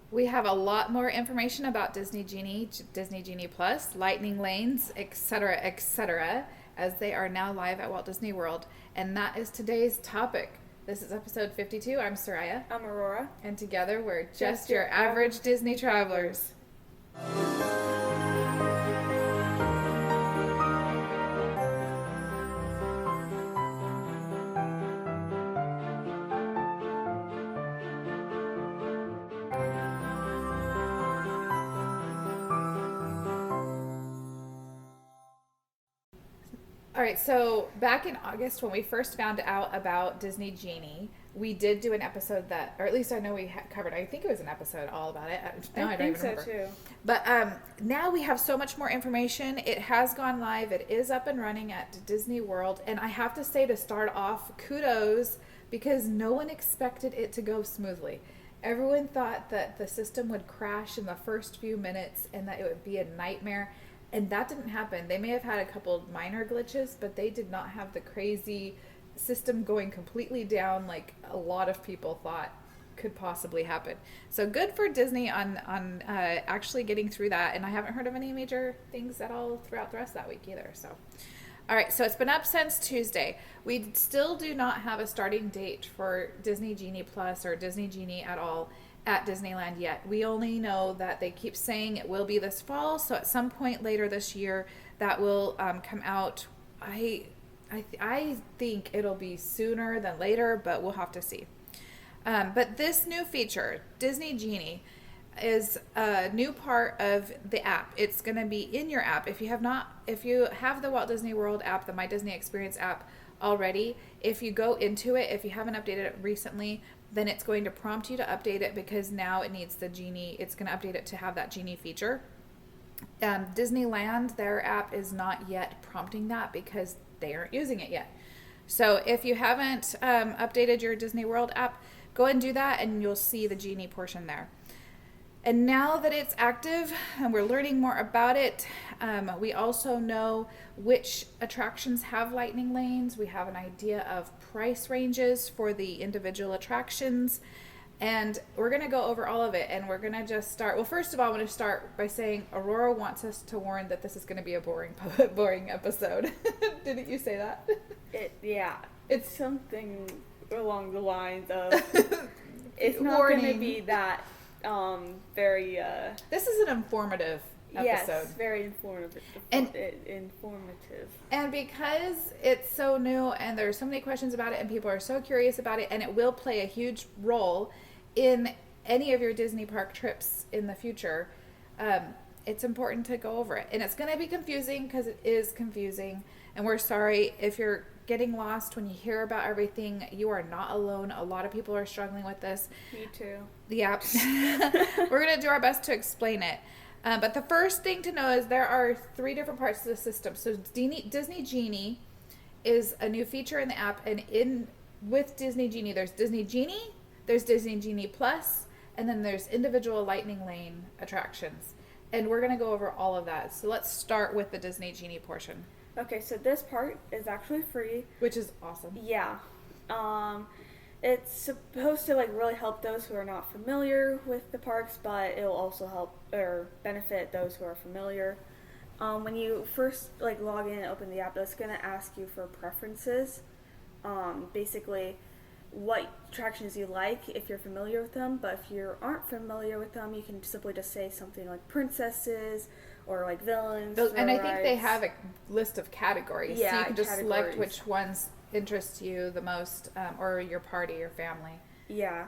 We have a lot more information about Disney Genie, Disney Genie Plus, Lightning Lanes, etc., as they are now live at Walt Disney World. And that is today's topic. This is episode 52. I'm Soraya. I'm Aurora. And together we're just your average Disney travelers. All right, so back in August when we first found out about Disney Genie, we did do an episode that, or at least I know we covered, I think it was an episode all about it. Now I don't even remember. Too. But now we have so much more information. It has gone live. It is up and running at Disney World. And I have to say, to start off, kudos, because no one expected it to go smoothly. Everyone thought that the system would crash in the first few minutes and that it would be a nightmare. And that didn't happen. They may have had a couple minor glitches, but they did not have the crazy system going completely down like a lot of people thought could possibly happen. So good for Disney on actually getting through that. And I haven't heard of any major things at all throughout the rest of that week either. So, all right. So it's been up since Tuesday. We still do not have a starting date for Disney Genie Plus or Disney Genie at all at Disneyland yet. We only know that they keep saying it will be this fall, so at some point later this year that will come out. I think it'll be sooner than later, but we'll have to see. But this new feature, Disney Genie, is a new part of the app. It's going to be in your app. If you have the Walt Disney World app, the My Disney Experience app already, if you go into it, if you haven't updated it recently, then it's going to prompt you to update it because now it needs the Genie. It's going to update it to have that Genie feature. Disneyland, their app is not yet prompting that because they aren't using it yet. So if you haven't updated your Disney World app, go ahead and do that and you'll see the Genie portion there. And now that it's active and we're learning more about it, we also know which attractions have lightning lanes. We have an idea of price ranges for the individual attractions. And we're going to go over all of it. And we're going to just start. Well, first of all, I want to start by saying Aurora wants us to warn that this is going to be a boring episode. Didn't you say that? It's something along the lines of it's not going to be that very this is an informative episode. Yes, very informative. And because it's so new and there's so many questions about it and people are so curious about it, and it will play a huge role in any of your Disney park trips in the future, it's important to go over it. And it's going to be confusing because it is confusing, and we're sorry if you're getting lost when you hear about everything. You are not alone. A lot of people are struggling with this. Me too. Yeah. We're going to do our best to explain it. But the first thing to know is there are 3 different parts of the system. So Disney Genie is a new feature in the app, and with Disney Genie, there's Disney Genie, there's Disney Genie Plus, and then there's individual Lightning Lane attractions. And we're going to go over all of that. So let's start with the Disney Genie portion. Okay, so this part is actually free. Which is awesome. Yeah. It's supposed to really help those who are not familiar with the parks, but it'll also help or benefit those who are familiar. When you first log in and open the app, it's going to ask you for preferences. Basically, what attractions you like if you're familiar with them, but if you aren't familiar with them, you can simply just say something like princesses or villains. And I think they have a list of categories, yeah, so you can just select which ones interest you the most, or your party or family. Yeah.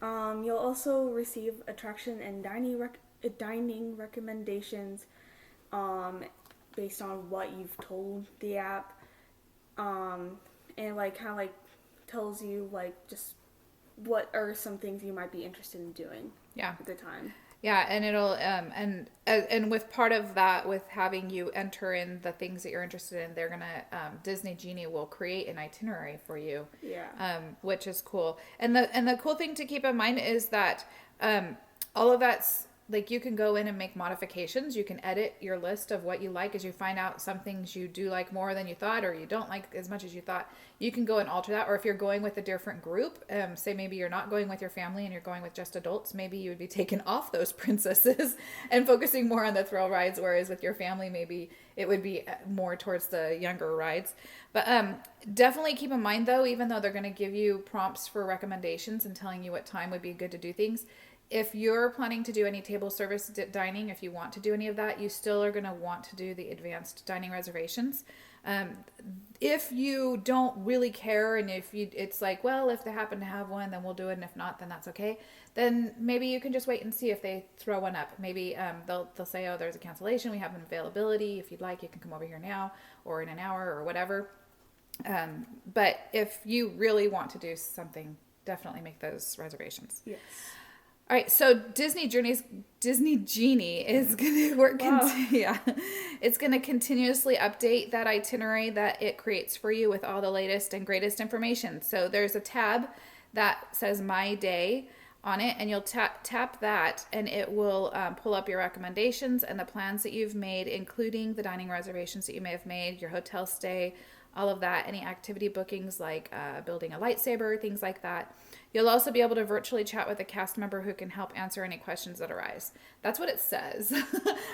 You'll also receive attraction and dining recommendations based on what you've told the app, and tells you just what are some things you might be interested in doing at the time. Yeah, and it'll and with part of that, with having you enter in the things that you're interested in, they're gonna Disney Genie will create an itinerary for you. Yeah. Which is cool. And the cool thing to keep in mind is that all of that's like you can go in and make modifications. You can edit your list of what you like as you find out some things you do like more than you thought, or you don't like as much as you thought. You can go and alter that. Or if you're going with a different group, say maybe you're not going with your family and you're going with just adults, maybe you would be taking off those princesses and focusing more on the thrill rides. Whereas with your family, maybe it would be more towards the younger rides. But definitely keep in mind though, even though they're going to give you prompts for recommendations and telling you what time would be good to do things, if you're planning to do any table service dining, if you want to do any of that, you still are going to want to do the advanced dining reservations. If you don't really care, and if you, it's like, well, if they happen to have one, then we'll do it, and if not, then that's okay. Then maybe you can just wait and see if they throw one up. Maybe they'll say, oh, there's a cancellation, we have an availability. If you'd like, you can come over here now or in an hour or whatever. But if you really want to do something, definitely make those reservations. Yes. All right, so Disney Genie is going to work. Wow. Yeah, it's going to continuously update that itinerary that it creates for you with all the latest and greatest information. So there's a tab that says My Day on it, and you'll tap that, and it will pull up your recommendations and the plans that you've made, including the dining reservations that you may have made, your hotel stay, all of that, any activity bookings like building a lightsaber, things like that. You'll also be able to virtually chat with a cast member who can help answer any questions that arise. That's what it says.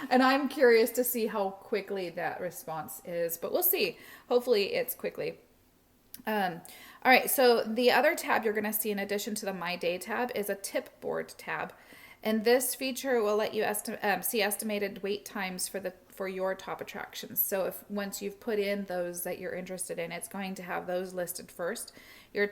And I'm curious to see how quickly that response is, but we'll see. Hopefully it's quickly. All right, so the other tab you're going to see in addition to the My Day tab is a tip board tab. And this feature will let you see estimated wait times for your top attractions. So if once you've put in those that you're interested in, it's going to have those listed first. Your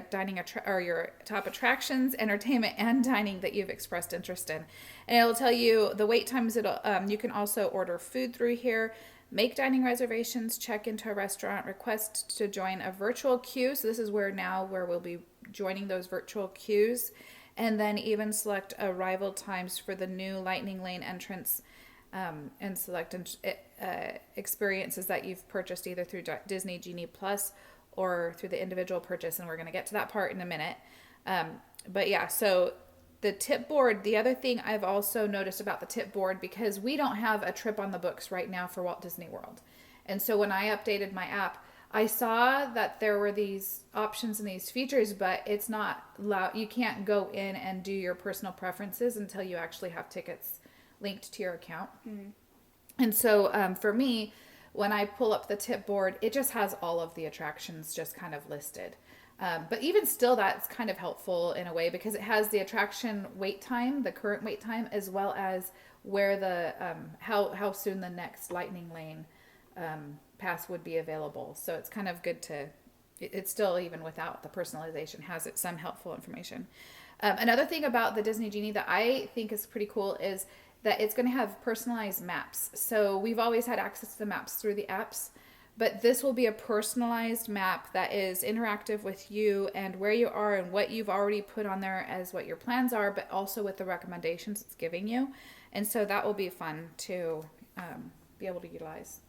dining or your top attractions, entertainment, and dining that you've expressed interest in, and it'll tell you the wait times. You can also order food through here, make dining reservations, check into a restaurant, request to join a virtual queue. So this is where we'll be joining those virtual queues. And then even select arrival times for the new Lightning Lane entrance, and select experiences that you've purchased either through Disney Genie Plus or through the individual purchase. And we're going to get to that part in a minute. But yeah, so the tip board, the other thing I've also noticed about the tip board, because we don't have a trip on the books right now for Walt Disney World. And so when I updated my app, I saw that there were these options and these features, but it's not allowed. You can't go in and do your personal preferences until you actually have tickets linked to your account. Mm. And so for me, when I pull up the tip board, it just has all of the attractions just kind of listed. But even still, that's kind of helpful in a way because it has the attraction wait time, the current wait time, as well as where the how soon the next Lightning Lane pass would be available. So it's kind of good to, it's still, even without the personalization, has some helpful information. Another thing about the Disney Genie that I think is pretty cool is that it's going to have personalized maps. So we've always had access to the maps through the apps, but this will be a personalized map that is interactive with you and where you are and what you've already put on there as what your plans are, but also with the recommendations it's giving you. And so that will be fun to be able to utilize.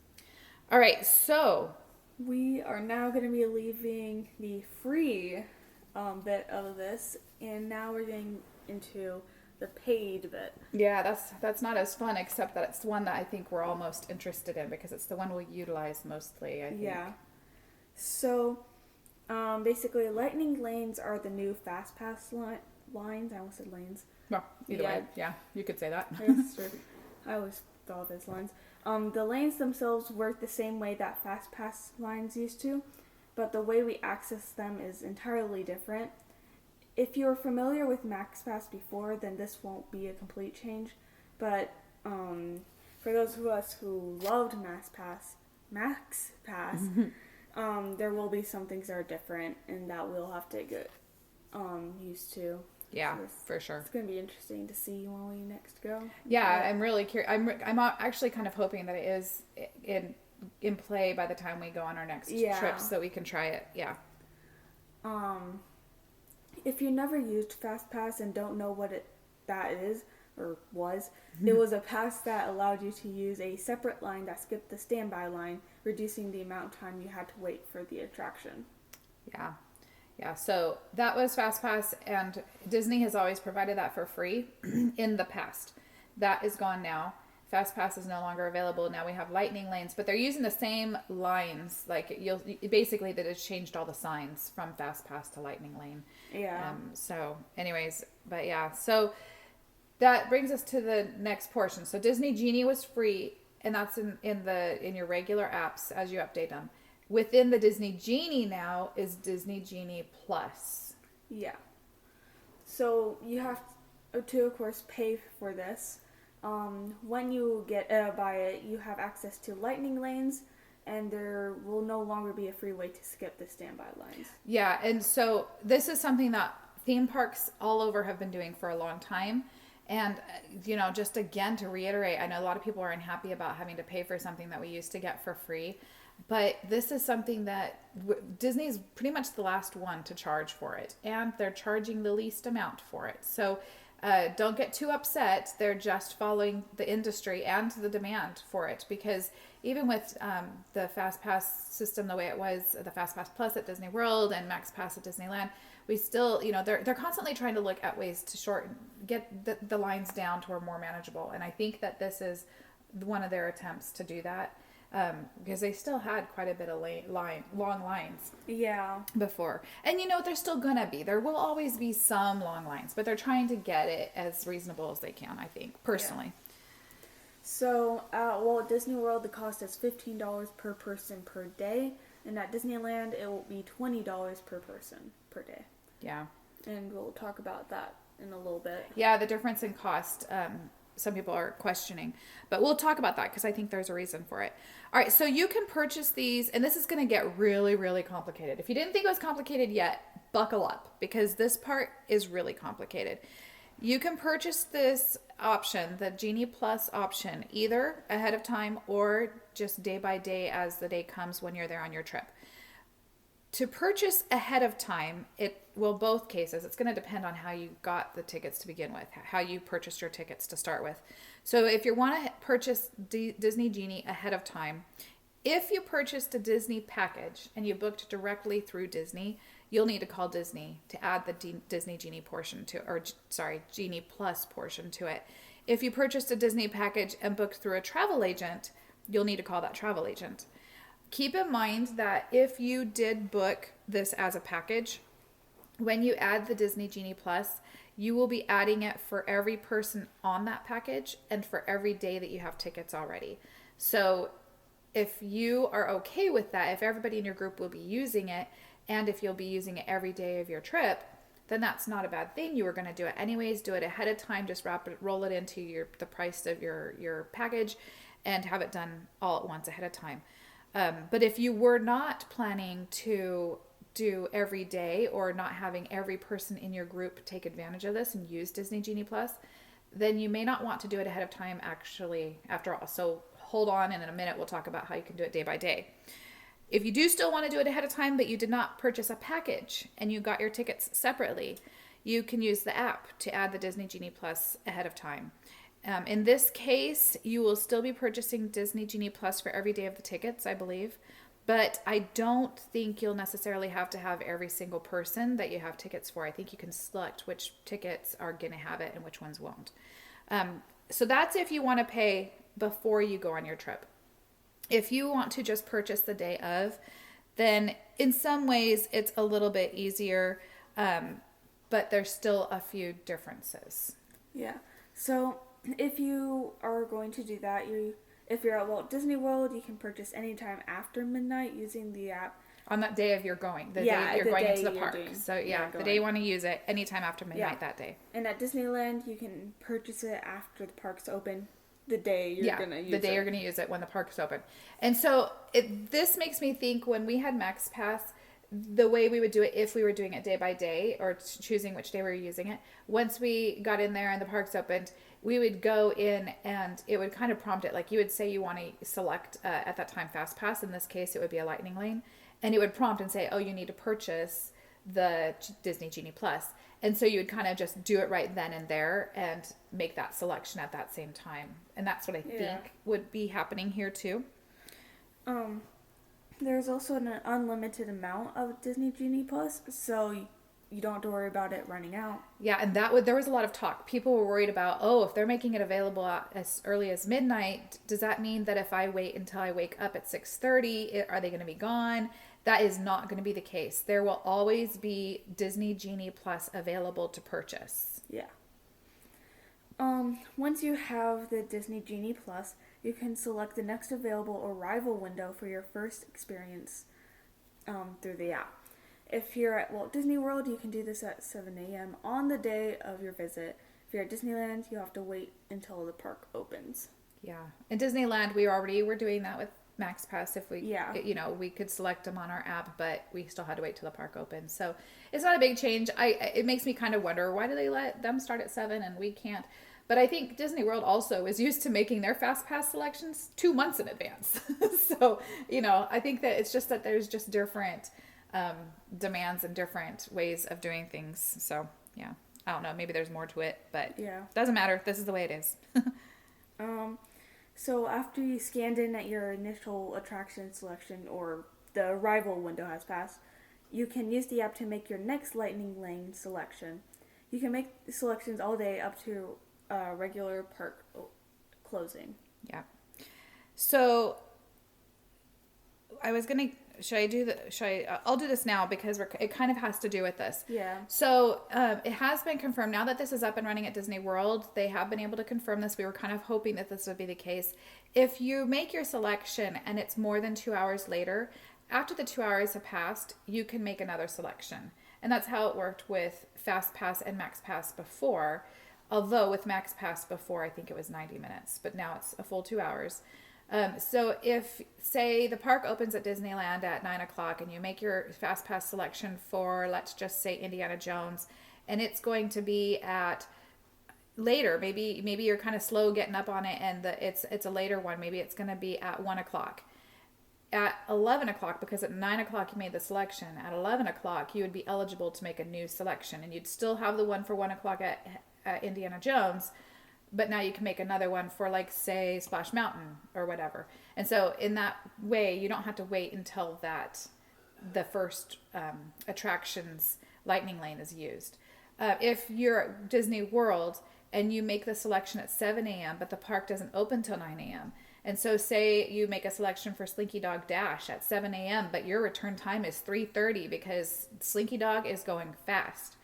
All right, so we are now going to be leaving the free bit of this, and now we're getting into the paid bit. Yeah, that's not as fun, except that it's the one that I think we're all most interested in because it's the one we'll utilize mostly, I think. Yeah. So, basically, Lightning Lanes are the new Fast Pass lines. I almost said lanes. Well, either way, yeah, you could say that. I always thought of as lines. The lanes themselves work the same way that Fast Pass lines used to, but the way we access them is entirely different. If you're familiar with Max Pass before, then this won't be a complete change. But for those of us who loved Max Pass, there will be some things that are different, and that we'll have to get used to. Yeah, for sure. It's going to be interesting to see when we next go. Yeah, I'm really curious. I'm actually kind of hoping that it is in play by the time we go on our next trip, so we can try it. Yeah. If you never used Fast Pass and don't know what that is or was, it was a pass that allowed you to use a separate line that skipped the standby line, reducing the amount of time you had to wait for the attraction. Yeah. Yeah, so that was FastPass, and Disney has always provided that for free in the past. That is gone now. FastPass is no longer available. Now we have lightning lanes, but they're using the same lines. Like you'll basically that has changed all the signs from FastPass to lightning lane. Yeah. So, anyways, but yeah, so that brings us to the next portion. So Disney Genie was free, and that's in your regular apps as you update them. Within the Disney Genie now is Disney Genie Plus. Yeah. So you have to, of course, pay for this. When you buy it, you have access to lightning lanes, and there will no longer be a free way to skip the standby lines. Yeah, and so this is something that theme parks all over have been doing for a long time. And, just again to reiterate, I know a lot of people are unhappy about having to pay for something that we used to get for free. But this is something that Disney's pretty much the last one to charge for it. And they're charging the least amount for it. So don't get too upset. They're just following the industry and the demand for it. Because even with the FastPass system the way it was, the FastPass Plus at Disney World and MaxPass at Disneyland, we still, they're constantly trying to look at ways to get the lines down to a more manageable. And I think that this is one of their attempts to do that. Because they still had quite a bit of long lines. Yeah. Before. And there's still going to be. There will always be some long lines, but they're trying to get it as reasonable as they can, I think, personally. Yeah. So at Walt Disney World, the cost is $15 per person per day. And at Disneyland, it will be $20 per person per day. Yeah. And we'll talk about that in a little bit. Yeah, the difference in cost. Some people are questioning, but we'll talk about that because I think there's a reason for it. All right, so you can purchase these, and this is going to get really, really complicated. If you didn't think it was complicated yet, buckle up because this part is really complicated. You can purchase this option, the Genie Plus option, either ahead of time or just day by day as the day comes when you're there on your trip. To purchase ahead of time, both cases, it's going to depend on how you got the tickets to begin with, how you purchased your tickets to start with. So if you want to purchase Disney Genie ahead of time, if you purchased a Disney package and you booked directly through Disney, you'll need to call Disney to add the Disney Genie portion Genie Plus portion to it. If you purchased a Disney package and booked through a travel agent, you'll need to call that travel agent. Keep in mind that if you did book this as a package, when you add the Disney Genie Plus, you will be adding it for every person on that package and for every day that you have tickets already. So if you are okay with that, if everybody in your group will be using it, and if you'll be using it every day of your trip, then that's not a bad thing. You were going to do it anyways. Do it ahead of time. Just roll it into the price of your package and have it done all at once ahead of time. But if you were not planning to do every day or not having every person in your group take advantage of this and use Disney Genie Plus, then you may not want to do it ahead of time actually after all. So hold on, and in a minute we'll talk about how you can do it day by day. If you do still want to do it ahead of time, but you did not purchase a package and you got your tickets separately, you can use the app to add the Disney Genie Plus ahead of time. In this case, you will still be purchasing Disney Genie Plus for every day of the tickets, I believe. But I don't think you'll necessarily have to have every single person that you have tickets for. I think you can select which tickets are going to have it and which ones won't. So that's if you want to pay before you go on your trip. If you want to just purchase the day of, then in some ways it's a little bit easier, but there's still a few differences. Yeah. So if you are going to do that, if you're at Walt Disney World, you can purchase anytime after midnight using the app. On that day of your going, day you're going into the park. So the day you want to use it, anytime after midnight that day. And at Disneyland, you can purchase it after the park's open. The day you're going to use it. The day you're going to use it when the park's open. And so this makes me think when we had MaxPass, the way we would do it if we were doing it day by day or choosing which day we were using it, once we got in there and the park's opened, we would go in and it would kind of prompt it. Like you would say you want to select, at that time, FastPass. In this case, it would be a lightning lane. And it would prompt and say, oh, you need to purchase the Disney Genie Plus. And so you would kind of just do it right then and there and make that selection at that same time. And that's what I think would be happening here too. There's also an unlimited amount of Disney Genie Plus, so you don't have to worry about it running out. Yeah, and there was a lot of talk. People were worried about, oh, if they're making it available as early as midnight, does that mean that if I wait until I wake up at 6:30, are they going to be gone? That is not going to be the case. There will always be Disney Genie Plus available to purchase. Yeah. Once you have the Disney Genie Plus, you can select the next available arrival window for your first experience through the app. If you're at Walt Disney World, you can do this at 7 a.m. on the day of your visit. If you're at Disneyland, you have to wait until the park opens. Yeah. In Disneyland, we already were doing that with MaxPass. If we, we could select them on our app, but we still had to wait till the park opens. So it's not a big change. It makes me kind of wonder, why do they let them start at 7 and we can't? But I think Disney World also is used to making their fast pass selections 2 months in advance. So, I think that it's just that there's just different demands and different ways of doing things. So, yeah, I don't know. Maybe there's more to it, but doesn't matter. This is the way it is. So after you scanned in at your initial attraction selection or the arrival window has passed, you can use the app to make your next lightning lane selection. You can make selections all day up to regular park closing. Yeah. So I was gonna. I'll do this now because it kind of has to do with this. Yeah. So it has been confirmed now that this is up and running at Disney World. They have been able to confirm this. We were kind of hoping that this would be the case. If you make your selection and it's more than 2 hours later, after the 2 hours have passed, you can make another selection. And that's how it worked with Fast Pass and Max Pass before. Although with Max Pass before, I think it was 90 minutes, but now it's a full 2 hours. So if, say, the park opens at Disneyland at 9 o'clock and you make your Fast Pass selection for, let's just say, Indiana Jones, and it's going to be at later, maybe you're kind of slow getting up on it and it's a later one, maybe it's going to be at 1 o'clock. At 11 o'clock, because at 9 o'clock you made the selection, at 11 o'clock you would be eligible to make a new selection, and you'd still have the one for 1 o'clock at Indiana Jones, but now you can make another one for, like, say, Splash Mountain or whatever. And so in that way, you don't have to wait until the first attraction's lightning lane is used. If you're at Disney World and you make the selection at 7 a.m., but the park doesn't open till 9 a.m., and so say you make a selection for Slinky Dog Dash at 7 a.m., but your return time is 3:30 because Slinky Dog is going fast.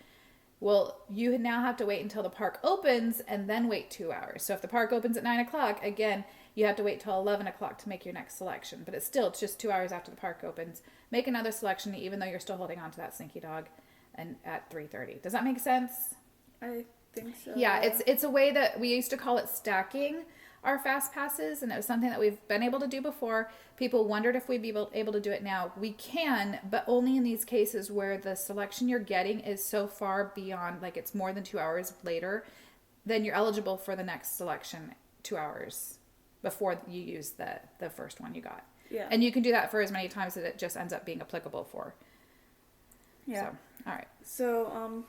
Well, you now have to wait until the park opens and then wait 2 hours. So if the park opens at 9 o'clock, again, you have to wait till 11 o'clock to make your next selection. But it's just 2 hours after the park opens. Make another selection even though you're still holding on to that Slinky Dog and at 3:30. Does that make sense? I think so. Yeah, it's a way that we used to call it stacking our fast passes, and it was something that we've been able to do before. People wondered if we'd be able to do it now. We can, but only in these cases where the selection you're getting is so far beyond, like it's more than 2 hours later, then you're eligible for the next selection 2 hours before you use the first one you got. Yeah. And you can do that for as many times as it just ends up being applicable for. Yeah. So, all right. So,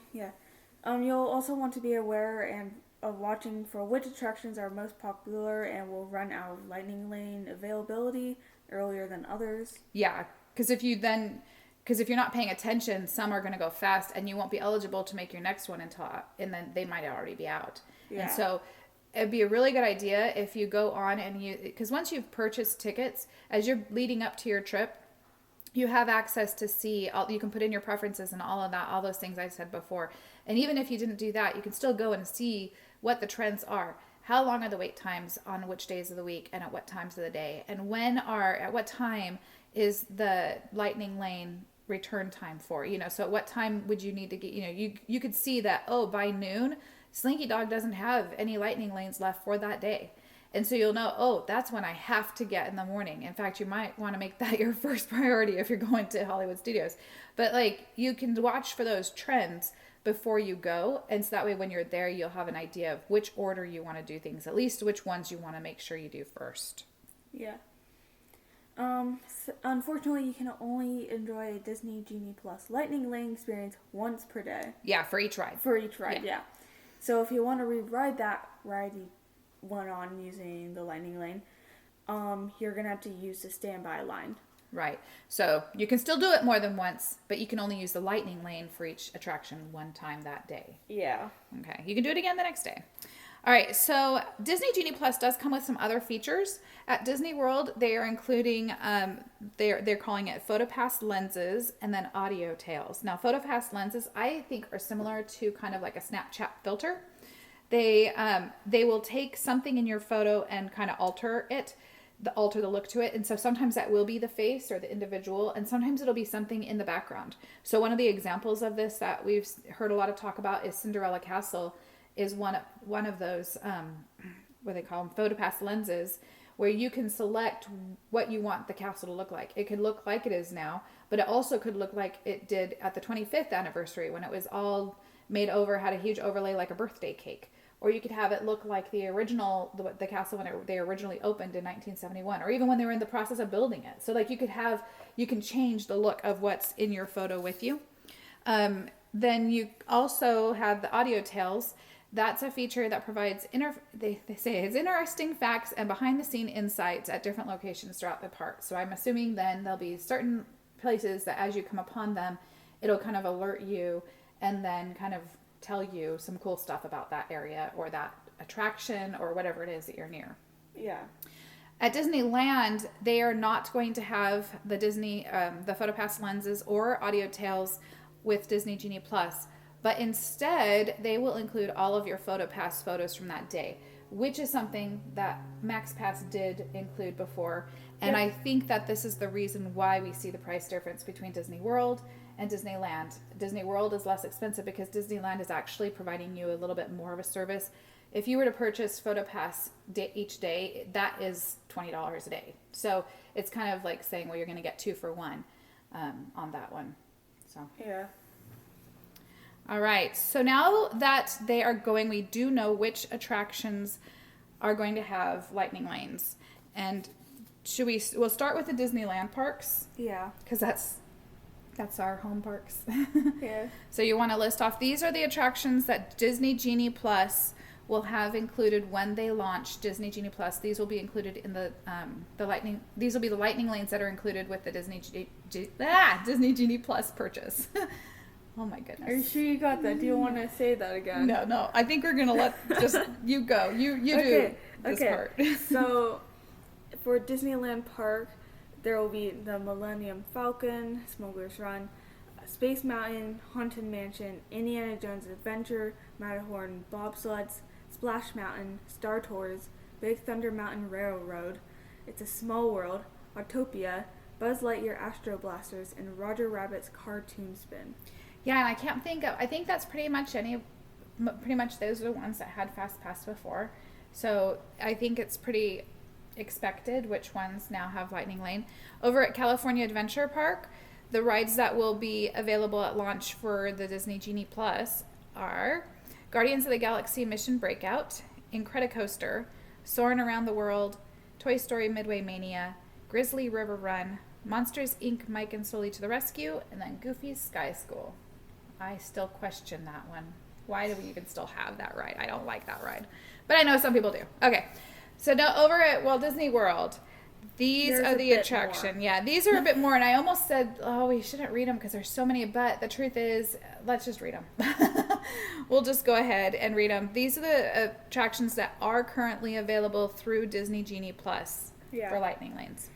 you'll also want to be aware of watching for which attractions are most popular and will run out of lightning lane availability earlier than others. Yeah, because if you're not paying attention, some are going to go fast and you won't be eligible to make your next one and then they might already be out. Yeah. And so it'd be a really good idea if you go on because once you've purchased tickets, as you're leading up to your trip, you have access to see, you can put in your preferences and all of that, all those things I said before. And even if you didn't do that, you can still go and see what the trends are. How long are the wait times on which days of the week and at what times of the day? And at what time is the lightning lane return time for? So at what time would you need to get, you could see that, by noon, Slinky Dog doesn't have any lightning lanes left for that day. And so you'll know, that's when I have to get in the morning. In fact, you might want to make that your first priority if you're going to Hollywood Studios. But you can watch for those trends before you go. And so that way when you're there, you'll have an idea of which order you want to do things, at least which ones you want to make sure you do first. Yeah. Unfortunately, you can only enjoy a Disney Genie Plus Lightning Lane experience once per day. Yeah, for each ride. Yeah. So if you want to re-ride that ride you went on using the Lightning Lane, you're going to have to use the standby line. Right. So you can still do it more than once, but you can only use the lightning lane for each attraction one time that day. Yeah. Okay. You can do it again the next day. All right. So Disney Genie Plus does come with some other features. At Disney World, they are including, they're calling it PhotoPass lenses and then audio tails. Now, PhotoPass lenses, I think, are similar to kind of like a Snapchat filter. They will take something in your photo and kind of alter the look to it. And so sometimes that will be the face or the individual, and sometimes it'll be something in the background. So one of the examples of this that we've heard a lot of talk about is Cinderella Castle is one of those, what they call them, PhotoPass lenses, where you can select what you want the castle to look like. It could look like it is now, but it also could look like it did at the 25th anniversary when it was all made over, had a huge overlay like a birthday cake. Or you could have it look like the original, the castle when they originally opened in 1971, or even when they were in the process of building it. So like you can change the look of what's in your photo with you. Then you also have the audio tails. That's a feature that provides they say it's interesting facts and behind the scene insights at different locations throughout the park. So I'm assuming then there'll be certain places that as you come upon them, it'll kind of alert you and then kind of tell you some cool stuff about that area or that attraction or whatever it is that you're near. Yeah. At Disneyland, they are not going to have the the PhotoPass lenses or audio tails with Disney Genie Plus, but instead they will include all of your PhotoPass photos from that day, which is something that MaxPass did include before. And I think that this is the reason why we see the price difference between Disney World and Disneyland. Disney World is less expensive because Disneyland is actually providing you a little bit more of a service. If you were to purchase PhotoPass each day, that is $20 a day. So it's kind of like saying, well, you're going to get 2 for 1 on that one. So yeah. All right. So now that they are going, we do know which attractions are going to have lightning lanes. And we'll start with the Disneyland parks. Yeah. Because that's our home parks. Yeah. So you want to list off, these are the attractions that Disney Genie Plus will have included when they launch Disney Genie Plus. These will be included in the lightning. These will be the lightning lanes that are included with the Disney Genie Plus purchase. Oh my goodness. Are you sure you got that? Do you want to say that again? No. I think we're gonna let just you go. You okay. do this part. So for Disneyland Park, there will be the Millennium Falcon, Smuggler's Run, Space Mountain, Haunted Mansion, Indiana Jones Adventure, Matterhorn Bobsleds, Splash Mountain, Star Tours, Big Thunder Mountain Railroad, It's a Small World, Autopia, Buzz Lightyear Astro Blasters, and Roger Rabbit's Cartoon Spin. Yeah, and I think that's pretty much those are the ones that had Fast Pass before. So I think it's pretty expected which ones now have Lightning Lane. Over at California Adventure Park, the rides that will be available at launch for the Disney Genie Plus are Guardians of the Galaxy Mission Breakout, Incredicoaster, Soarin' Around the World, Toy Story Midway Mania, Grizzly River Run, Monsters, Inc. Mike and Sully to the Rescue, and then Goofy's Sky School. I still question that one. Why do we even still have that ride? I don't like that ride. But I know some people do. Okay. So now over at Walt Disney World, these are the attraction. Yeah, these are a bit more. And I almost said, oh, we shouldn't read them because there's so many. But the truth is, let's just read them. We'll just go ahead and read them. These are the attractions that are currently available through Disney Genie Plus for Lightning Lanes.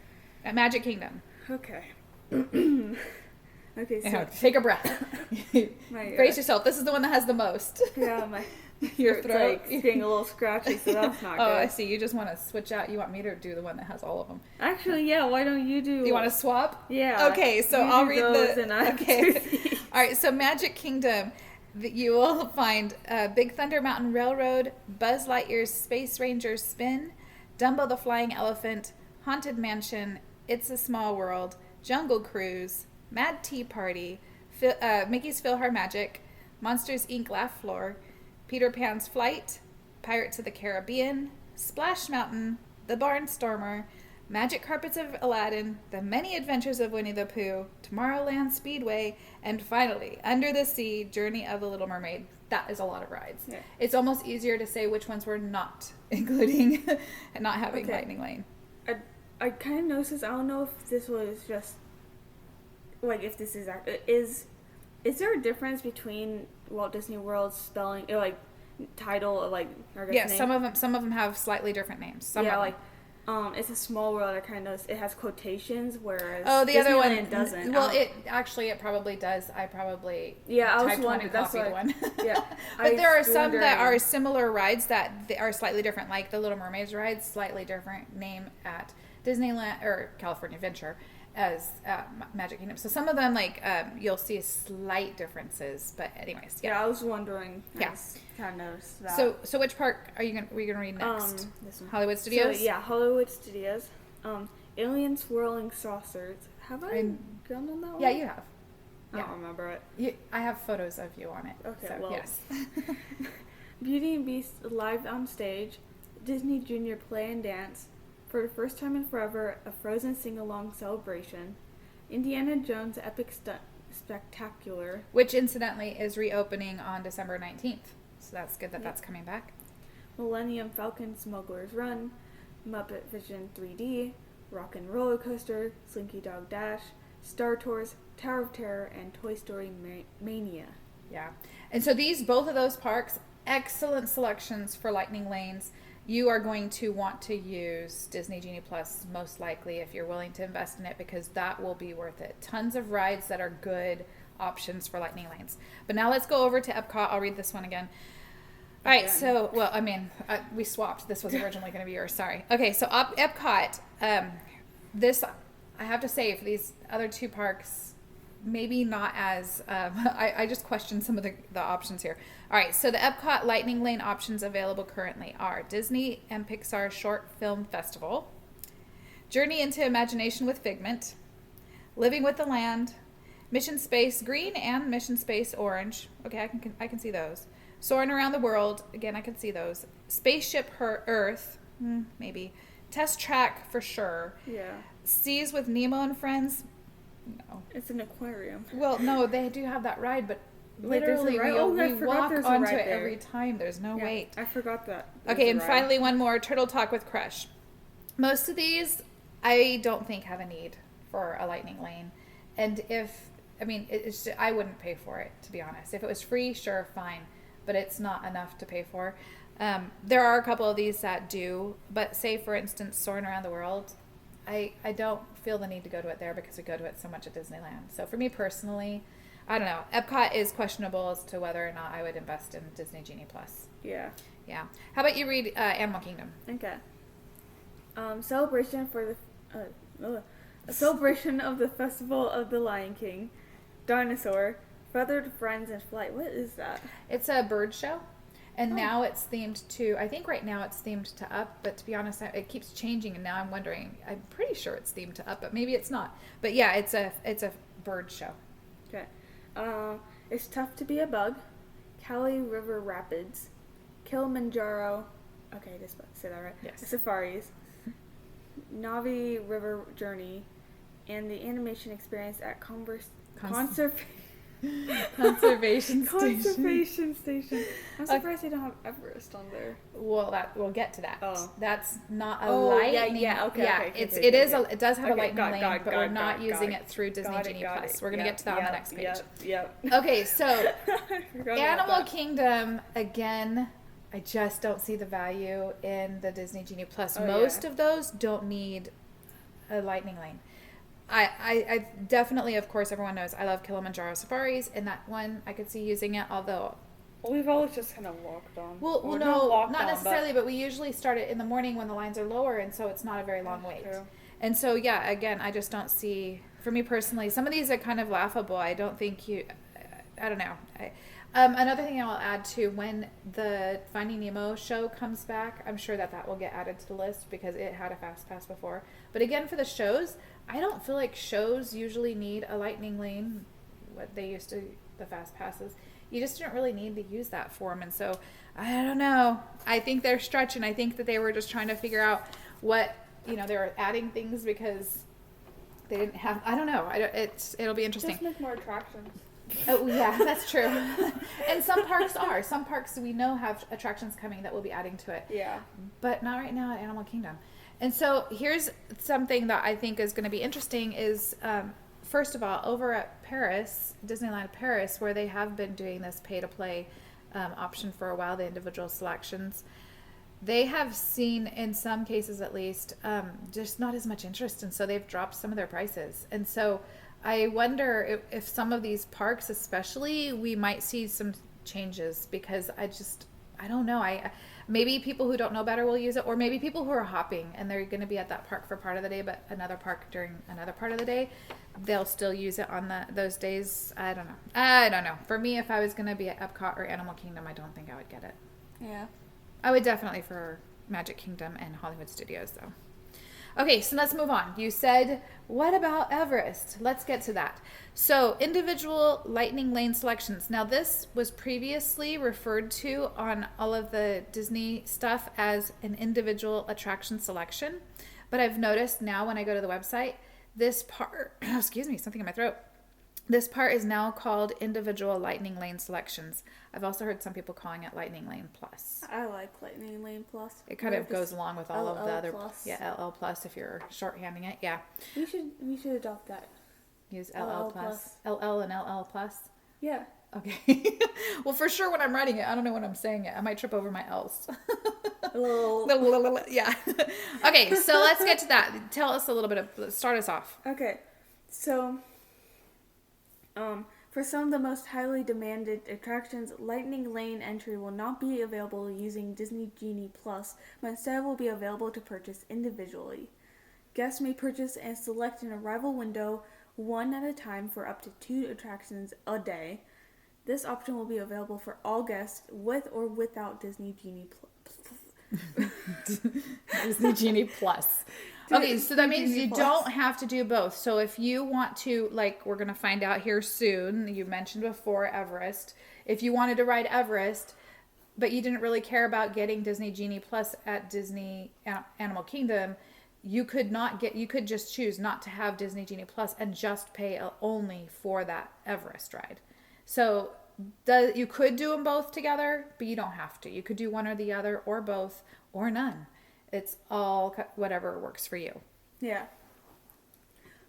At Magic Kingdom. Okay. Okay, so take a breath. Brace yourself. This is the one that has the most. Yeah, your throat like getting a little scratchy, so that's not good. Oh, I see. You just want to switch out. You want me to do the one that has all of them. Actually, yeah. Why don't you do? You want to swap? Yeah. Okay, so I'll read okay. All right. So Magic Kingdom, you will find Big Thunder Mountain Railroad, Buzz Lightyear's Space Ranger Spin, Dumbo the Flying Elephant, Haunted Mansion, It's a Small World, Jungle Cruise, Mad Tea Party, Mickey's PhilharMagic, Monsters, Inc. Laugh Floor, Peter Pan's Flight, Pirates of the Caribbean, Splash Mountain, The Barnstormer, Magic Carpets of Aladdin, The Many Adventures of Winnie the Pooh, Tomorrowland Speedway, and finally, Under the Sea, Journey of the Little Mermaid. That is a lot of rides. Yeah. It's almost easier to say which ones we're not including and not having Lightning Lane. I kind of noticed this. I don't know if this was just like if this is there a difference between Walt Disney World's spelling like title or I guess Yeah, name? some of them have slightly different names. Some Yeah, of like them. it's a small world. I kind of noticed it has quotations, whereas Oh, the other one Disneyland doesn't. Well, it probably does. I probably I was typed one and wondering. That's copied why. one. Yeah, But there are was some that wondering. are similar rides that are slightly different, like the Little Mermaids ride, slightly different name at Disneyland or California Adventure as Magic Kingdom. So some of them, like you'll see slight differences. But anyways, Yeah, I was wondering. Yeah. Kind of noticed that. So which park are you gonna read next? This one. Hollywood Studios. So, yeah, Hollywood Studios. Alien swirling saucers. Have I gone on that one? Yeah, you have. I Yeah. don't remember it. I have photos of you on it. Okay, So, well. yes. Beauty and Beast live on stage. Disney Junior Play and Dance. For the first time in forever, a Frozen sing-along celebration. Indiana Jones Epic Spectacular. Which, incidentally, is reopening on December 19th. So that's good that that's coming back. Millennium Falcon Smuggler's Run. Muppet Vision 3D. Rock and Roller Coaster. Slinky Dog Dash. Star Tours. Tower of Terror. And Toy Story Mania. Yeah. And so both of those parks, excellent selections for Lightning Lanes. You are going to want to use Disney Genie Plus most likely if you're willing to invest in it, because that will be worth it. Tons of rides that are good options for Lightning Lanes. But now let's go over to Epcot. I'll read this one again. All right, so, well, I mean, we swapped. This was originally going to be yours. Sorry. Okay, so Epcot, this, I have to say, for these other two parks, maybe not as, I just questioned some of the options here. All right, so the Epcot Lightning Lane options available currently are Disney and Pixar Short Film Festival, Journey into Imagination with Figment, Living with the Land, Mission Space Green and Mission Space Orange. Okay, I can see those. Soaring Around the World. Again, I can see those. Spaceship Earth. Maybe. Test Track for sure. Yeah. Seas with Nemo and Friends. No. It's an aquarium. Well, no, they do have that ride, but Wait, there's a literally ride? we Oh, I forgot walk there's a onto ride it there. every time. There's no wait. I forgot that. Okay, and finally one more, Turtle Talk with Crush. Most of these I don't think have a need for a Lightning Lane. And I wouldn't pay for it, to be honest. If it was free, sure, fine. But it's not enough to pay for. There are a couple of these that do, but say, for instance, Soaring Around the World, I don't feel the need to go to it there because we go to it so much at Disneyland. So for me personally, I don't know. Epcot is questionable as to whether or not I would invest in Disney Genie Plus. Yeah. Yeah. How about you read Animal Kingdom? Okay. Celebration for the a celebration of the Festival of the Lion King, Dinosaur, Feathered Friends in Flight. What is that? It's a bird show, and now it's themed to, I think right now it's themed to Up, but to be honest, it keeps changing, and now I'm wondering, I'm pretty sure it's themed to Up, but maybe it's not. But yeah, it's a bird show. Okay. It's Tough to Be a Bug, Cali River Rapids, Kilimanjaro. Okay, I just say that right. Yes. Safaris, Navi River Journey, and the animation experience at Conservation Station. Conservation Station. I'm surprised they don't have Everest on there. Well, we'll get to that. Oh. That's not a Oh, lightning. yeah, okay, Yeah, okay, it does have a Okay, lightning got it, lane, got it, but got we're it, not got it, using got it through Disney Genie Plus. We're gonna get to that on the next page. Yep. Okay, so I forgot about Animal that. Kingdom, again, I just don't see the value in the Disney Genie Plus. Oh, Most yeah. of those don't need a lightning lane. I definitely, of course, everyone knows I love Kilimanjaro Safaris, and that one I could see using it, although... We've always just kind of walked on. Well, Or no, not necessarily, but we usually start it in the morning when the lines are lower, and so it's not a very long wait. True. And so, yeah, again, I just don't see, for me personally, some of these are kind of laughable. I don't think I don't know. Another thing I will add too, when the Finding Nemo show comes back, I'm sure that will get added to the list because it had a fast pass before. But again, for the shows, I don't feel like shows usually need a lightning lane. What they used to, the fast passes, you just didn't really need to use that for them. And so, I don't know. I think they're stretching. I think that they were just trying to figure out what, they were adding things because they didn't have, I don't know. It'll be interesting. Just make more attractions. Oh, yeah, that's true. And some parks we know have attractions coming that will be adding to it. Yeah. But not right now at Animal Kingdom. And so here's something that I think is going to be interesting is, first of all, over at Paris, Disneyland Paris, where they have been doing this pay-to-play option for a while, the individual selections, they have seen, in some cases at least, just not as much interest. And so they've dropped some of their prices. And so I wonder if some of these parks especially, we might see some changes, because I don't know. Maybe people who don't know better will use it, or maybe people who are hopping and they're going to be at that park for part of the day, but another park during another part of the day, they'll still use it on those days. I don't know. For me, if I was going to be at Epcot or Animal Kingdom, I don't think I would get it. Yeah. I would definitely for Magic Kingdom and Hollywood Studios, though. Okay, so let's move on. You said, what about Everest? Let's get to that. So, individual lightning lane selections. Now, this was previously referred to on all of the Disney stuff as an individual attraction selection. But I've noticed now when I go to the website, this part, excuse me, something in my throat. This part is now called individual lightning lane selections. I've also heard some people calling it lightning lane plus. I like lightning lane plus. It kind of goes along with all of the other plus. Yeah, LL plus if you're shorthanding it. Yeah. We should adopt that. Use LL plus. LL and LL plus. Yeah. Okay. Well, for sure when I'm writing it, I don't know when I'm saying it. I might trip over my L's. Yeah. Okay, so let's get to that. Tell us a little bit start us off. Okay. So for some of the most highly demanded attractions, Lightning Lane entry will not be available using Disney Genie Plus, but instead will be available to purchase individually. Guests may purchase and select an arrival window one at a time for up to 2 attractions a day. This option will be available for all guests with or without Disney Genie Plus. Disney Genie Plus. Okay, so that means you don't have to do both. So if you want to, like we're going to find out here soon, you mentioned before Everest. If you wanted to ride Everest, but you didn't really care about getting Disney Genie Plus at Disney Animal Kingdom, you could just choose not to have Disney Genie Plus and just pay only for that Everest ride. So you could do them both together, but you don't have to. You could do one or the other, or both, or none. It's all whatever works for you. Yeah.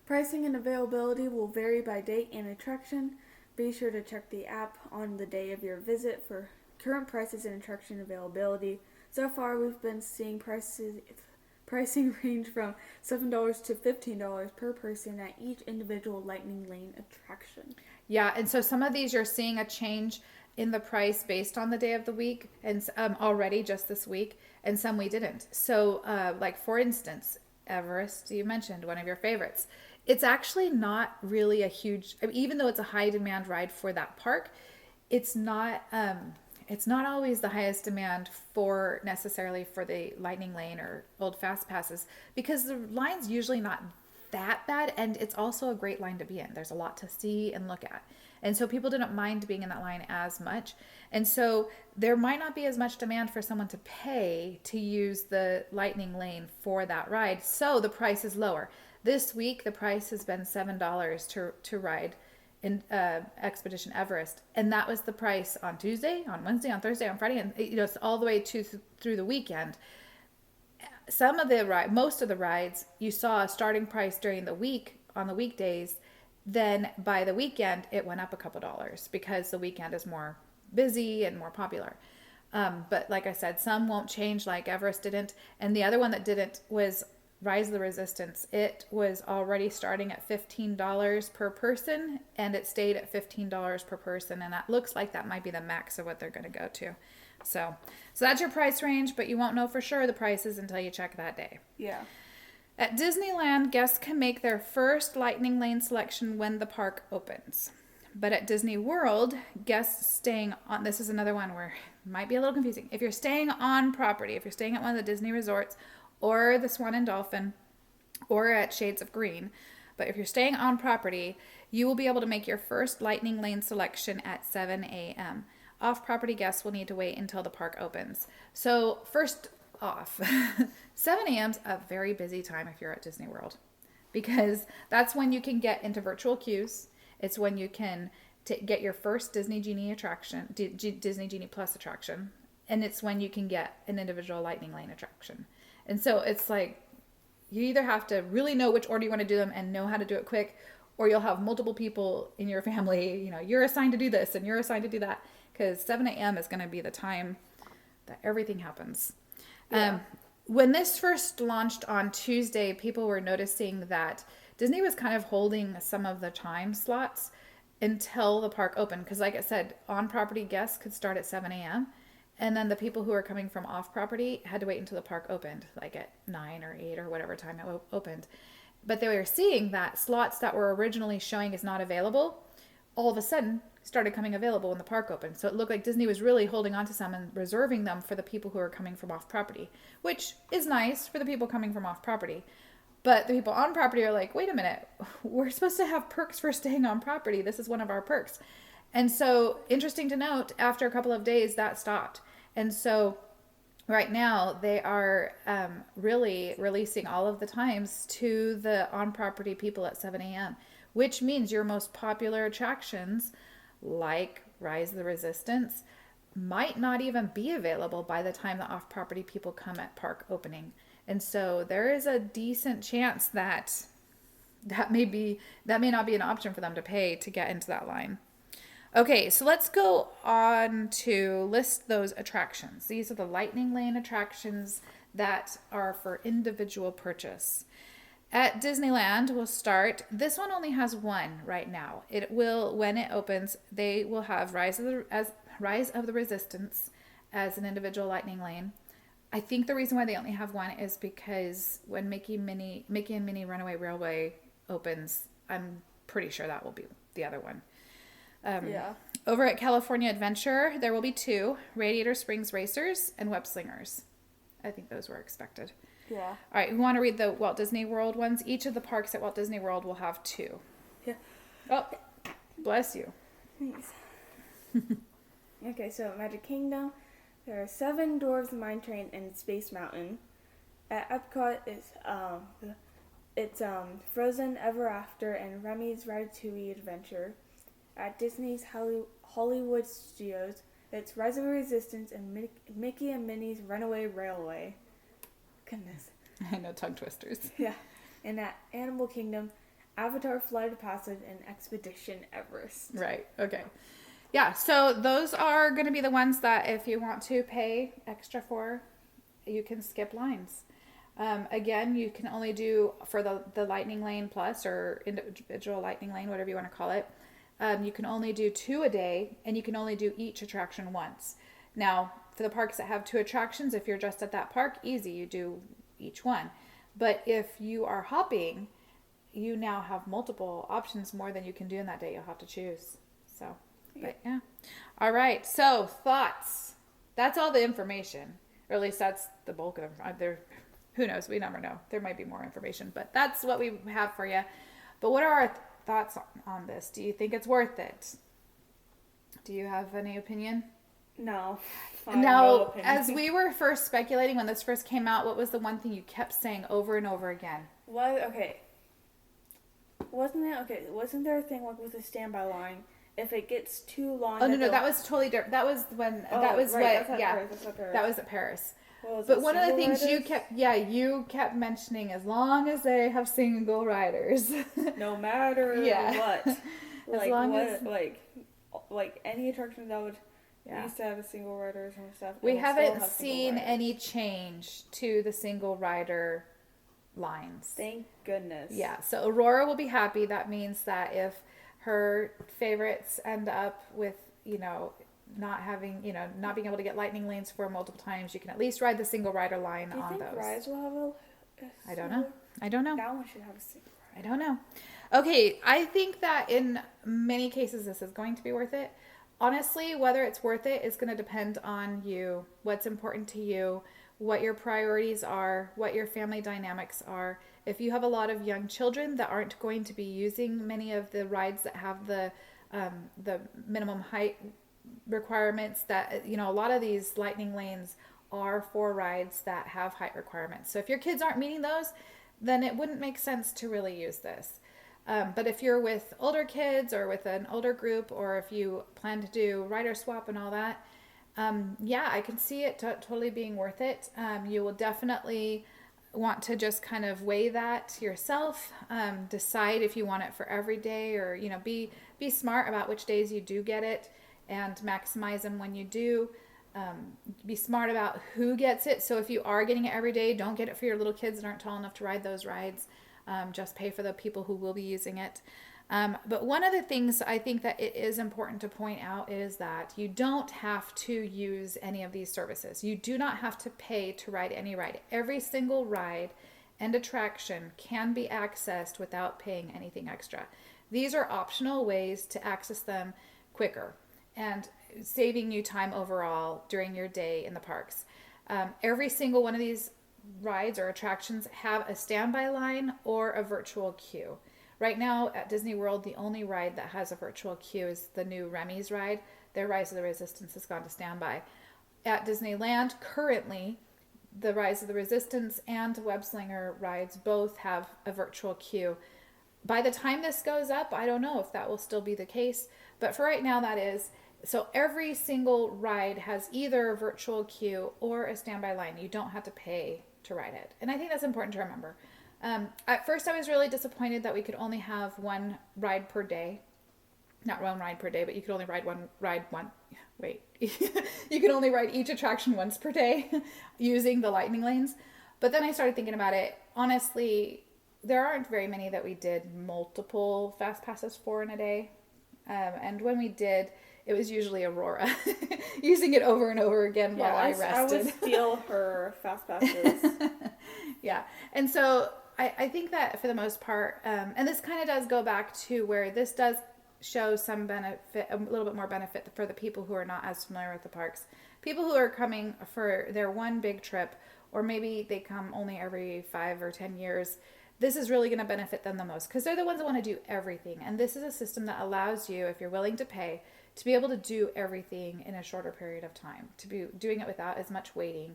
Pricing and availability will vary by date and attraction. Be sure to check the app on the day of your visit for current prices and attraction availability. So far, we've been seeing pricing range from $7 to $15 per person at each individual Lightning Lane attraction. Yeah, and so some of these you're seeing a change in the price based on the day of the week, and already just this week, and some we didn't. So like for instance, Everest, you mentioned one of your favorites. It's actually not really a huge, even though it's a high demand ride for that park, it's not always the highest demand for necessarily for the Lightning Lane or Old Fast Passes, because the line's usually not that bad, and it's also a great line to be in. There's a lot to see and look at. And so people didn't mind being in that line as much. And so there might not be as much demand for someone to pay to use the Lightning Lane for that ride. So the price is lower. This week, the price has been $7 to ride in Expedition Everest. And that was the price on Tuesday, on Wednesday, on Thursday, on Friday, and it's all the way through the weekend. Most of the rides, you saw a starting price during the week on the weekdays. Then by the weekend, it went up a couple dollars because the weekend is more busy and more popular. But like I said, some won't change like Everest didn't. And the other one that didn't was Rise of the Resistance. It was already starting at $15 per person, and it stayed at $15 per person. And that looks like that might be the max of what they're going to go to. So that's your price range, but you won't know for sure the prices until you check that day. Yeah. At Disneyland, guests can make their first Lightning Lane selection when the park opens. But at Disney World, guests staying on, this is another one where it might be a little confusing. If you're staying on property, if you're staying at one of the Disney resorts or the Swan and Dolphin or at Shades of Green, but if you're staying on property, you will be able to make your first Lightning Lane selection at 7 a.m. Off-property guests will need to wait until the park opens. So first off, 7 a.m. is a very busy time if you're at Disney World, because that's when you can get into virtual queues. It's when you can get your first Disney Genie attraction, Disney Genie Plus attraction, and it's when you can get an individual Lightning Lane attraction. And so it's like you either have to really know which order you want to do them and know how to do it quick, or you'll have multiple people in your family, you're assigned to do this and you're assigned to do that, because 7 a.m. is going to be the time that everything happens. Yeah. When this first launched on Tuesday, people were noticing that Disney was kind of holding some of the time slots until the park opened. Because like I said, on-property guests could start at 7 a.m. And then the people who are coming from off-property had to wait until the park opened, like at 9 or 8 or whatever time it opened. But they were seeing that slots that were originally showing as not available, all of a sudden started coming available when the park opened. So it looked like Disney was really holding on to some and reserving them for the people who are coming from off property, which is nice for the people coming from off property. But the people on property are like, wait a minute, we're supposed to have perks for staying on property. This is one of our perks. And so, interesting to note, after a couple of days, that stopped. And so right now they are really releasing all of the times to the on-property people at 7 a.m., which means your most popular attractions, like Rise of the Resistance, might not even be available by the time the off-property people come at park opening. And so there is a decent chance that may not be an option for them to pay to get into that line. Okay, so let's go on to list those attractions. These are the Lightning Lane attractions that are for individual purchase. At Disneyland, we'll start. This one only has one right now. It will, when it opens, they will have Rise of the Resistance as an individual Lightning Lane. I think the reason why they only have one is because when Mickey and Minnie Runaway Railway opens, I'm pretty sure that will be the other one. Yeah. Over at California Adventure, there will be 2, Radiator Springs Racers and Web Slingers. I think those were expected. Yeah. All right, we want to read the Walt Disney World ones. Each of the parks at Walt Disney World will have 2. Yeah. Oh, bless you. Thanks. Okay, so Magic Kingdom, there are 7 Dwarves Mine Train and Space Mountain. At Epcot, it's Frozen Ever After and Remy's Ratatouille Adventure. At Disney's Hollywood Studios, it's Rise of the Resistance and Mickey and Minnie's Runaway Railway. Goodness. I know, tongue twisters. Yeah. And at Animal Kingdom, Avatar Flight of Passage and Expedition Everest. Right, okay. Yeah, so those are going to be the ones that if you want to pay extra for, you can skip lines. Again, you can only do for the Lightning Lane Plus or individual Lightning Lane, whatever you want to call it. You can only do 2 a day, and you can only do each attraction once. Now, for the parks that have 2 attractions, if you're just at that park, easy, you do each one. But if you are hopping, you now have multiple options, more than you can do in that day. You'll have to choose. So, but yeah. All right, so thoughts. That's all the information, or at least that's the bulk of them. Who knows? We never know. There might be more information, but that's what we have for you. But what are our thoughts on this? Do you think it's worth it? Do you have any opinion? No. Now, as we were first speculating when this first came out, what was the one thing you kept saying over and over again? What? Okay. Wasn't there a thing like with the standby line? If it gets too long. Oh no, that was totally different. That was when that was right, what. Yeah, Paris. that was at Paris. But one of the things you kept mentioning, as long as they have single riders. No matter what. As long as like any attraction that would used to have a single rider and stuff. We haven't seen any change to the single rider lines. Thank goodness. Yeah, so Aurora will be happy. That means that if her favorites end up with, not being able to get lightning lanes for multiple times, you can at least ride the single rider line on those. Do you think Rise will have I don't know. That one should have a single rider. I don't know. Okay, I think that in many cases this is going to be worth it. Honestly, whether it's worth it is going to depend on you, what's important to you, what your priorities are, what your family dynamics are. If you have a lot of young children that aren't going to be using many of the rides that have the minimum height requirements, that a lot of these lightning lanes are for rides that have height requirements. So if your kids aren't meeting those, then it wouldn't make sense to really use this. But if you're with older kids or with an older group, or if you plan to do rider swap and all that, I can see it totally being worth it. You will definitely want to just kind of weigh that yourself, decide if you want it for every day, or be smart about which days you do get it and maximize them when you do. Be smart about who gets it. So if you are getting it every day, don't get it for your little kids that aren't tall enough to ride those rides. Just pay for the people who will be using it. But one of the things I think that it is important to point out is that you don't have to use any of these services. You do not have to pay to ride any ride. Every single ride and attraction can be accessed without paying anything extra. These are optional ways to access them quicker and saving you time overall during your day in the parks. Every single one of these rides or attractions have a standby line or a virtual queue. Right now at Disney World, the only ride that has a virtual queue is the new Remy's ride. Their Rise of the Resistance has gone to standby. At Disneyland, currently, the Rise of the Resistance and Web Slinger rides both have a virtual queue. By the time this goes up, I don't know if that will still be the case, but for right now that is. So every single ride has either a virtual queue or a standby line. You don't have to pay to ride it. And I think that's important to remember. At first I was really disappointed that we could only have one ride per day. Not one ride per day, but you could only ride you could only ride each attraction once per day using the lightning lanes. But then I started thinking about it. Honestly, there aren't very many that we did multiple fast passes for in a day. And when we did, it was usually Aurora using it over and over again while I rested. I would steal her fast passes. Yeah. And so I think that for the most part, and this kind of does go back to where this does show some benefit, a little bit more benefit for the people who are not as familiar with the parks. People who are coming for their one big trip, or maybe they come only every 5 or 10 years, this is really going to benefit them the most because they're the ones that want to do everything. And this is a system that allows you, if you're willing to pay, to be able to do everything in a shorter period of time, to be doing it without as much waiting.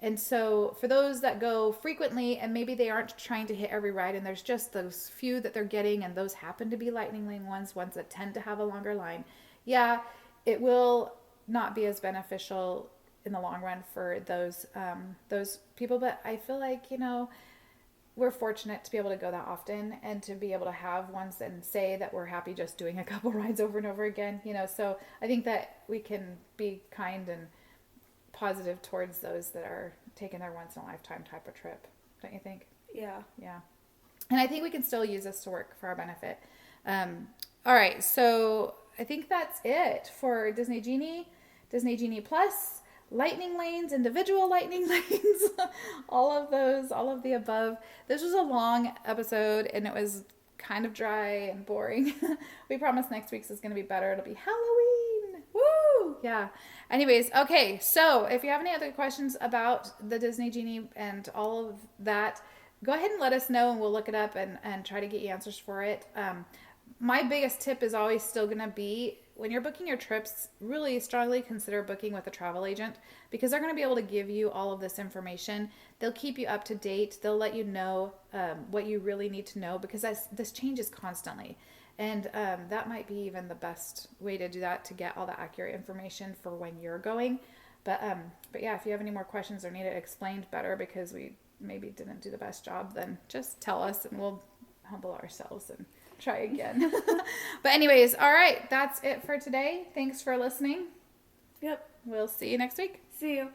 And so for those that go frequently and maybe they aren't trying to hit every ride and there's just those few that they're getting and those happen to be lightning lane ones that tend to have a longer line, yeah, it will not be as beneficial in the long run for those people. But I feel like, we're fortunate to be able to go that often and to be able to have ones and say that we're happy just doing a couple rides over and over again, so I think that we can be kind and positive towards those that are taking their once in a lifetime type of trip. Don't you think? Yeah. Yeah. And I think we can still use this to work for our benefit. All right. So I think that's it for Disney Genie, Disney Genie Plus, lightning lanes, individual lightning lanes, all of the above. This was a long episode and it was kind of dry and boring. We promise next week's is going to be better. It'll be Halloween. Woo! Yeah. Anyways, okay. So if you have any other questions about the Disney Genie and all of that, go ahead and let us know and we'll look it up and try to get you answers for it. My biggest tip is always still going to be, when you're booking your trips, really strongly consider booking with a travel agent because they're going to be able to give you all of this information. They'll keep you up to date. They'll let you know what you really need to know because this changes constantly. And that might be even the best way to do that, to get all the accurate information for when you're going. But yeah, if you have any more questions or need it explained better because we maybe didn't do the best job, then just tell us and we'll humble ourselves and try again. But anyways, all right, that's it for today. Thanks for listening. Yep. We'll see you next week. See you.